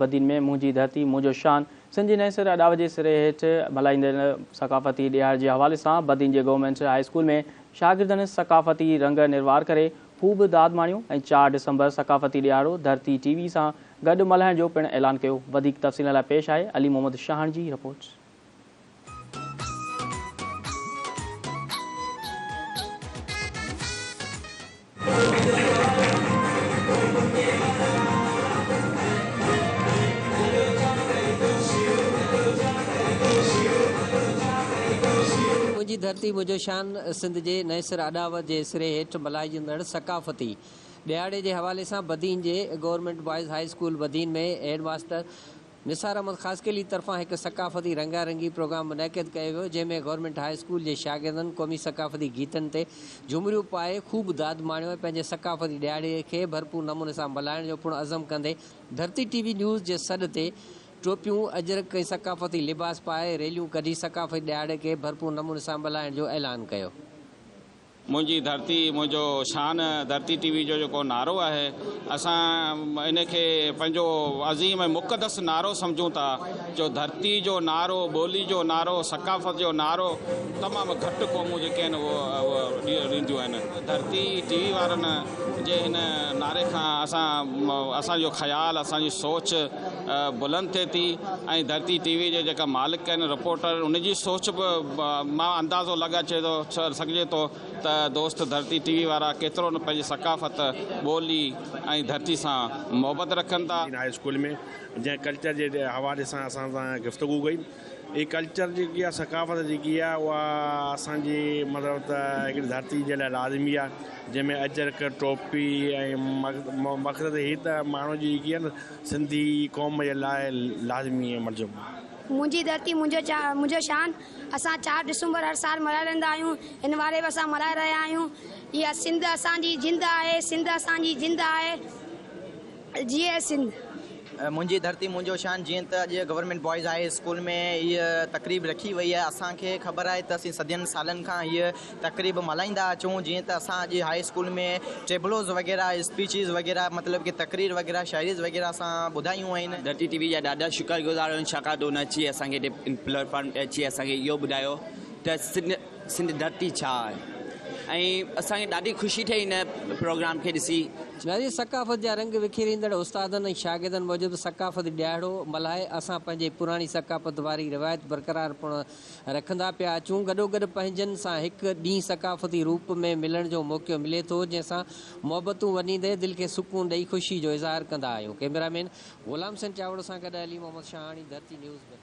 बदीन में मुंहिंजी धरती मुंहिंजो शान सिंधी नैसर अडाव जे सिरे हेठि मल्हाईंदड़ सकाफ़ती ॾियार जे हवाले सां बदीन जे गवर्नमेंट हाई स्कूल में शागिर्दनि सकाफ़ती रंग निर्वार करे ख़ूब दाद माणियो ऐं 4 डिसंबर सकाफ़ती ॾियारो धरती टीवी सां गॾु मल्हाइण जो पिणु ऐलान कयो। वधीक तफ़सील लाइ पेश आहे अली मोहम्मद शाहन जी रिपोर्ट। मुंहिंजी धरती मुंहिंजो शान सिंध जे नैसर अडावत जे सिरे हेठि मल्हाइजंदड़ सकाफ़ती ॾियारे जे हवाले सां बदीन जे government boys high school Badin में हेड मास्टर निसार अहमद ख़ासकेली तरफ़ां हिकु सकाफ़ती रंगारंगी प्रोग्राम मुनक़िद कयो वियो, जंहिंमें गवर्नमेंट हाई स्कूल जे शागिर्दनि क़ौमी सकाफ़ती गीतनि ते झुमरियूं पाए ख़ूब दाद माणियो ऐं पंहिंजे सकाफ़ती ॾियारे खे भरपूर नमूने सां मल्हाइण जो पिणु अज़म कंदे धरती टीवी न्यूज़ जे सॾ ते टोपियूं अजरक ऐं सकाफ़ती लिबास पाए रैलियूं कढी सकाफ़ती ॾियारे खे भरपूर नमूने सां मल्हाइण जो ऐलान कयो। मुंहिंजी धरती मुंहिंजो शान धरती टीवी जो जेको नारो आहे, असां इनखे पंहिंजो अज़ीम ऐं मुक़दस नारो सम्झूं था। जो धरती जो नारो, ॿोली जो नारो, सकाफ़त जो नारो तमामु घटि क़ौमूं जेके आहिनि उहो ॾींदियूं आहिनि। धरती टीवी वारनि जे हिन नारे खां असांजो ख़्यालु, असांजी सोच बुलंद थिए थी ऐं धरती टीवी जे जेका मालिक आहिनि, रिपोर्टर, उनजी सोच बि मां अंदाज़ो लॻाए सघिजे थो त दोस्त धरती टीवी वारा केतिरो न पंहिंजी सकाफ़त, ॿोली ऐं धरती सां मोहबत रखनि था। हाई स्कूल में जंहिं कल्चर जे हवाले सां असां सां गुफ़्तगू कई। ये कल्चर जेकी आहे, सकाफ़त जेकी आहे, उहा असांजी मतिलबु त हिकिड़ी धरती जे लाइ लाज़मी आहे, जंहिंमें अजरक, टोपी ऐं मक़सदु हीअ त माण्हू जी जेकी आहे न सिंधी क़ौम जे लाइ लाज़मी आहे। मुंहिंजी धरती मुंहिंजो शान असां 4 डिसंबर हर साल मल्हाईंदा आहियूं। इन बारे में असां मल्हाए रहिया आहियूं। इहा सिंध असांजी जिंद आहे, सिंध असांजी जिंद आहे। जीअं सिंध। मुंहिंजी धरती मुंहिंजो शान जीअं त अॼु गवर्नमेंट बॉयज़ हाई स्कूल में हीअ तक़रीब रखी वई आहे। असांखे ख़बर आहे त असीं सदियुनि सालनि खां हीअ तक़रीब मल्हाईंदा अचूं। जीअं त असां अॼु हाई स्कूल में टेबलोज़ वग़ैरह, स्पीचिस वग़ैरह, मतिलबु कि तक़रीर वग़ैरह, शायरीज़ वग़ैरह असां ॿुधायूं आहिनि। धरती टीवी जा ॾाढा शुक्रगुज़ार आहियूं, छाकाणि त उन अची असांखे प्लेटफॉर्म ते अची असांखे इहो ॿुधायो त सिंध धरती छा आहे ऐं असांखे ॾाढी ख़ुशी ठही हिन प्रोग्राम खे ॾिसी। सकाफ़त जा रंग विखेरींदड़ उस्तादनि ऐं शागिर्दनि मूजिबि सकाफ़ती ॾियारो मल्हाए असां पंहिंजे पुराणी सकाफ़त वारी रिवायत बरक़रार पिणु रखंदा पिया अचूं। गॾोगॾु पंहिंजनि सां हिकु ॾींहुं सकाफ़ती रूप में मिलण जो मौक़ो मिले थो, जंहिंसां मोहबतूं वञींदे दिलि खे सुकून ॾेई ख़ुशी जो इज़हार कंदा आहियूं। कैमरामैन ग़ुलाम हुसैन चावड़ सां गॾु अली मोहम्मद शाहानी, धरती न्यूज़ में।